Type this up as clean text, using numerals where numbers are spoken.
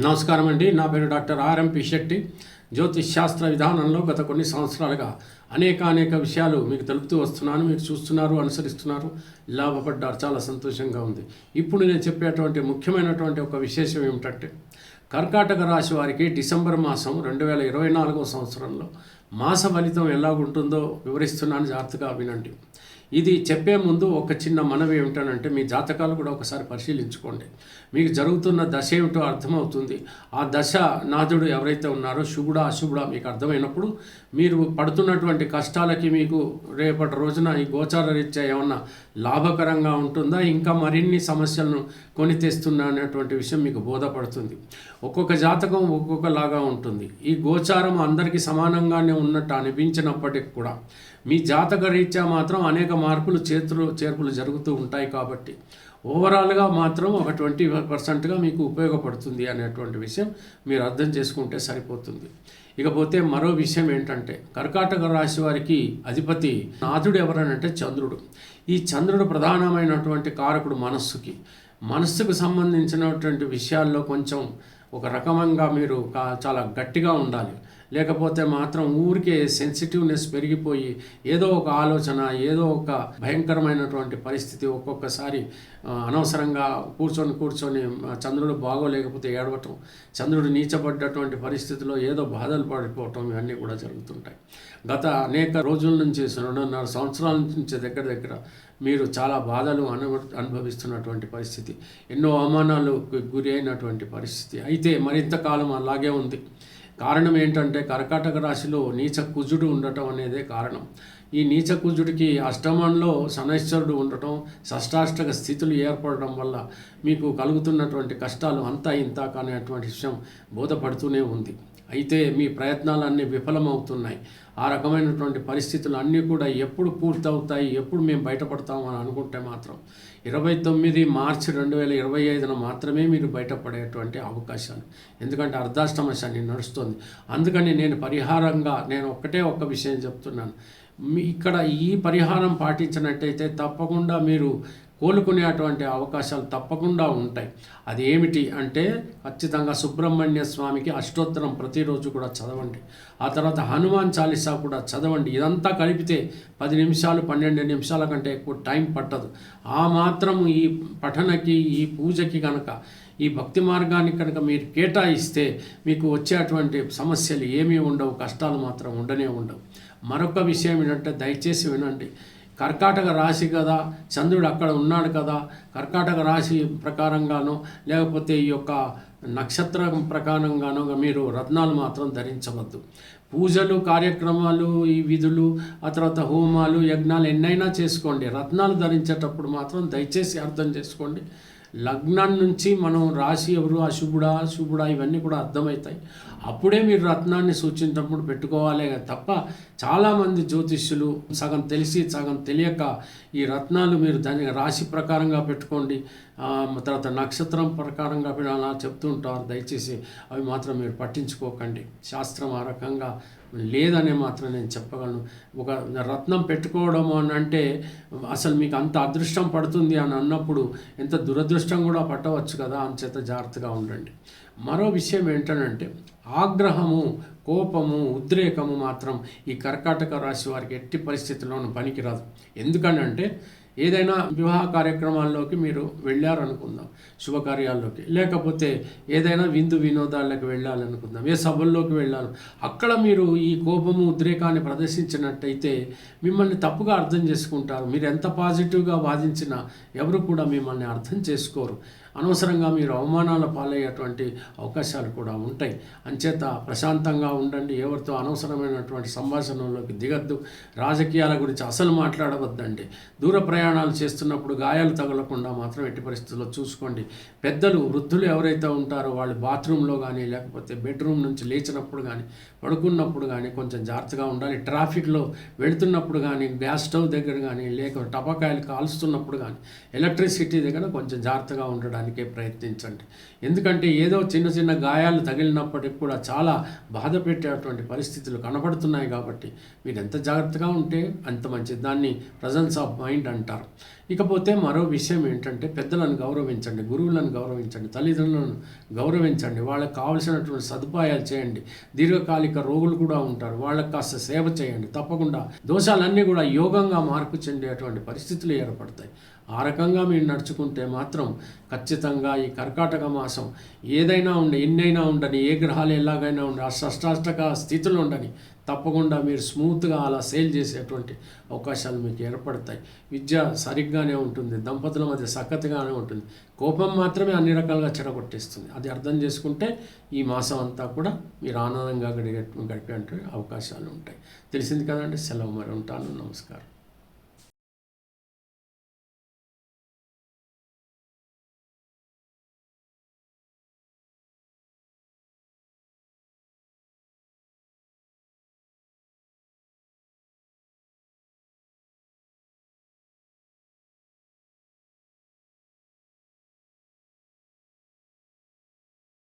నమస్కారం అండి. నా పేరు డాక్టర్ ఆర్ఎంపి శెట్టి. జ్యోతిష్ శాస్త్ర విధానంలో గత కొన్ని సంవత్సరాలుగా అనేక విషయాలు మీకు తెలుపుతూ వస్తున్నాను. మీరు చూస్తున్నారు, అనుసరిస్తున్నారు, లాభపడ్డారు. చాలా సంతోషంగా ఉంది. ఇప్పుడు నేను చెప్పేటువంటి ముఖ్యమైనటువంటి ఒక విశేషం ఏమిటంటే, కర్కాటక రాశి వారికి డిసెంబర్ మాసం 2024 సంవత్సరంలో మాస ఫలితం ఎలాగుంటుందో వివరిస్తున్నాను. జాగ్రత్తగా వినండి. ఇది చెప్పే ముందు ఒక చిన్న మనవి ఏమిటనంటే, మీ జాతకాలు కూడా ఒకసారి పరిశీలించుకోండి. మీకు జరుగుతున్న దశ ఏమిటో అర్థమవుతుంది. ఆ దశ నాథుడు ఎవరైతే ఉన్నారో శుభుడా అశుభుడా మీకు అర్థమైనప్పుడు మీరు పడుతున్నటువంటి కష్టాలకి మీకు రేపటి రోజున ఈ గోచార రీత్యా ఏమన్నా లాభకరంగా ఉంటుందా, ఇంకా మరిన్ని సమస్యలను కొని తెస్తుందా అనేటువంటి విషయం మీకు బోధపడుతుంది. ఒక్కొక్క జాతకం ఒక్కొక్కలాగా ఉంటుంది. ఈ గోచారం అందరికీ సమానంగానే ఉన్నట్టు అనిపించినప్పటికీ కూడా మీ జాతక రీత్యా మాత్రం అనేక మార్పులు చేర్పులు జరుగుతూ ఉంటాయి. కాబట్టి ఓవరాల్గా మాత్రం ఒక 20%గా మీకు ఉపయోగపడుతుంది అనేటువంటి విషయం మీరు అర్థం చేసుకుంటే సరిపోతుంది. ఇకపోతే మరో విషయం ఏంటంటే, కర్కాటక రాశి వారికి అధిపతి నాథుడు ఎవరనంటే చంద్రుడు. ఈ చంద్రుడు ప్రధానమైనటువంటి కారకుడు మనస్సుకు సంబంధించినటువంటి విషయాల్లో కొంచెం ఒక రకమంగా మీరు చాలా గట్టిగా ఉండాలి. లేకపోతే మాత్రం ఊరికే సెన్సిటివ్నెస్ పెరిగిపోయి ఏదో ఒక ఆలోచన, ఏదో ఒక భయంకరమైనటువంటి పరిస్థితి, ఒక్కొక్కసారి అనవసరంగా కూర్చొని చంద్రుడు బాగోలేకపోతే ఏడవటం, చంద్రుడు నీచబడ్డటువంటి పరిస్థితిలో ఏదో బాధలు పడిపోవటం, ఇవన్నీ కూడా జరుగుతుంటాయి. గత అనేక రోజుల నుంచి 2.5 సంవత్సరాల నుంచి దగ్గర మీరు చాలా బాధలు అనుభవిస్తున్నటువంటి పరిస్థితి, ఎన్నో అవమానాలకు గురి అయినటువంటి పరిస్థితి. అయితే మరింతకాలం అలాగే ఉంది. కారణం ఏంటంటే, కర్కాటక రాశిలో నీచ కుజుడు ఉండటం అనేదే కారణం. ఈ నీచ కుజుడికి అష్టమంలో శనైశ్వరుడు ఉండటం, షష్టాష్టక స్థితులు ఏర్పడడం వల్ల మీకు కలుగుతున్నటువంటి కష్టాలు అంతా ఇంత కానేటువంటి విషయం బోధపడుతూనే ఉంది. అయితే మీ ప్రయత్నాలన్నీ విఫలమవుతున్నాయి. ఆ రకమైనటువంటి పరిస్థితులు అన్నీ కూడా ఎప్పుడు పూర్తవుతాయి, ఎప్పుడు మేము బయటపడతామని అనుకుంటే మాత్రం 29 మార్చి 2025 మాత్రమే మీరు బయటపడేటువంటి అవకాశాలు. ఎందుకంటే అర్ధాష్టమ శని నడుస్తుంది. అందుకని నేను పరిహారంగా ఒక్క విషయం చెప్తున్నాను. ఇక్కడ ఈ పరిహారం పాటించినట్టయితే తప్పకుండా మీరు కోలుకునేటువంటి అవకాశాలు తప్పకుండా ఉంటాయి. అది ఏమిటి అంటే, ఖచ్చితంగా సుబ్రహ్మణ్య స్వామికి అష్టోత్తరం ప్రతిరోజు కూడా చదవండి. ఆ తర్వాత హనుమాన్ చాలీసా కూడా చదవండి. ఇదంతా కలిపితే 10 నిమిషాలు 12 నిమిషాల కంటే ఎక్కువ టైం పట్టదు. ఆ మాత్రం ఈ పఠనకి, ఈ పూజకి కనుక, ఈ భక్తి మార్గానికి కనుక మీరు కేటాయిస్తే మీకు వచ్చేటువంటి సమస్యలు ఏమీ ఉండవు, కష్టాలు మాత్రం ఉండవు. మరొక విషయం ఏంటంటే, దయచేసి వినండి. కర్కాటక రాశి కదా, చంద్రుడు అక్కడ ఉన్నాడు కదా, కర్కాటక రాశి ప్రకారంగానో లేకపోతే ఈ యొక్క నక్షత్రం ప్రకారంగానో మీరు రత్నాలు మాత్రం ధరించవద్దు. పూజలు, కార్యక్రమాలు, ఈ విధులు, ఆ తర్వాత హోమాలు, యజ్ఞాలు ఎన్నైనా చేసుకోండి. రత్నాలు ధరించేటప్పుడు మాత్రం దయచేసి అర్థం చేసుకోండి. లగ్నం నుంచి మనం రాశి ఎవరు, శుభుడా ఇవన్నీ కూడా అర్థమవుతాయి. అప్పుడే మీరు రత్నాన్ని సూచించినప్పుడు పెట్టుకోవాలి తప్ప చాలామంది జ్యోతిష్యులు సగం తెలిసి సగం తెలియక ఈ రత్నాలు మీరు దాని రాశి ప్రకారంగా పెట్టుకోండి, తర్వాత నక్షత్రం ప్రకారంగా అలా చెప్తూ ఉంటారు. దయచేసి అవి మాత్రం మీరు పట్టించుకోకండి. శాస్త్రం ఆ రకంగా లేదనే మాత్రం నేను చెప్పగలను. ఒక రత్నం పెట్టుకోవడం అని అంటే అసలు మీకు అంత అదృష్టం పడుతుంది అని అన్నప్పుడు ఎంత దురదృష్టం కూడా పట్టవచ్చు కదా. అంచేత జాగ్రత్తగా ఉండండి. మరో విషయం ఏంటంటే, ఆగ్రహము, కోపము, ఉద్రేకము మాత్రం ఈ కర్కాటక రాశి వారికి ఎట్టి పరిస్థితుల్లోనూ పనికిరాదు. ఎందుకనంటే, ఏదైనా వివాహ కార్యక్రమాల్లోకి మీరు వెళ్ళారనుకుందాం, శుభకార్యాల్లోకి, లేకపోతే ఏదైనా విందు వినోదాలకు వెళ్ళాలనుకుందాం, ఏ సభల్లోకి వెళ్ళాలి, అక్కడ మీరు ఈ కోపము, ఉద్రేకాన్ని ప్రదర్శించినట్టయితే మిమ్మల్ని తప్పుగా అర్థం చేసుకుంటారు. మీరు ఎంత పాజిటివ్గా వాదించినా ఎవరు కూడా మిమ్మల్ని అర్థం చేసుకోరు. అనవసరంగా మీరు అవమానాల పాలయ్యేటువంటి అవకాశాలు కూడా ఉంటాయి. అంచేత ప్రశాంతంగా ఉండండి. ఎవరితో అనవసరమైనటువంటి సంభాషణలోకి దిగద్దు. రాజకీయాల గురించి అసలు మాట్లాడవద్దండి. దూర ప్రయాణాలు చేస్తున్నప్పుడు గాయాలు తగలకుండా మాత్రం ఎట్టి పరిస్థితుల్లో చూసుకోండి. పెద్దలు, వృద్ధులు ఎవరైతే ఉంటారో వాళ్ళు బాత్రూంలో కానీ, లేకపోతే బెడ్రూమ్ నుంచి లేచినప్పుడు కానీ, పడుకున్నప్పుడు కానీ కొంచెం జాగ్రత్తగా ఉండాలి. ట్రాఫిక్లో వెళుతున్నప్పుడు కానీ, గ్యాస్ స్టవ్ దగ్గర కానీ, లేక టపాకాయలు కాల్స్తున్నప్పుడు కానీ, ఎలక్ట్రిసిటీ దగ్గర కొంచెం జాగ్రత్తగా ఉండడానికి ఉండడానికే ప్రయత్నించండి. ఎందుకంటే ఏదో చిన్న చిన్న గాయాలు తగిలినప్పటికి కూడా చాలా బాధ పెట్టేటువంటి పరిస్థితులు కనబడుతున్నాయి. కాబట్టి మీరు ఎంత జాగ్రత్తగా ఉంటే అంత మంచిది. దాన్ని ప్రజెన్స్ ఆఫ్ మైండ్ అంటారు. ఇకపోతే మరో విషయం ఏంటంటే పెద్దలను గౌరవించండి, గురువులను గౌరవించండి, తల్లిదండ్రులను గౌరవించండి, వాళ్ళకి కావలసినటువంటి సదుపాయాలు చేయండి. దీర్ఘకాలిక రోగులు కూడా ఉంటారు, వాళ్ళకి కాస్త సేవ చేయండి. తప్పకుండా దోషాలన్నీ కూడా యోగంగా మార్పు చెందేటువంటి పరిస్థితులు ఏర్పడతాయి. ఆ రకంగా మీరు నడుచుకుంటే మాత్రం ఖచ్చితంగా ఈ కర్కాటక మాసం ఏదైనా ఉండి ఎన్నైనా ఉండని, ఏ గ్రహాలు ఎలాగైనా ఉండి అష్టాష్టక స్థితులు ఉండని, తప్పకుండా మీరు స్మూత్గా అలా సేల్ చేసేటువంటి అవకాశాలు మీకు ఏర్పడతాయి. విద్య సరిగ్గానే ఉంటుంది, దంపతుల మధ్య సక్కతిగానే ఉంటుంది. కోపం మాత్రమే అన్ని రకాలుగా చెడగొట్టేస్తుంది. అది అర్థం చేసుకుంటే ఈ మాసం అంతా కూడా మీరు ఆనందంగా గడిపే అవకాశాలు ఉంటాయి. తెలిసింది కదండి. సెలవు, మరి ఉంటాను. నమస్కారం.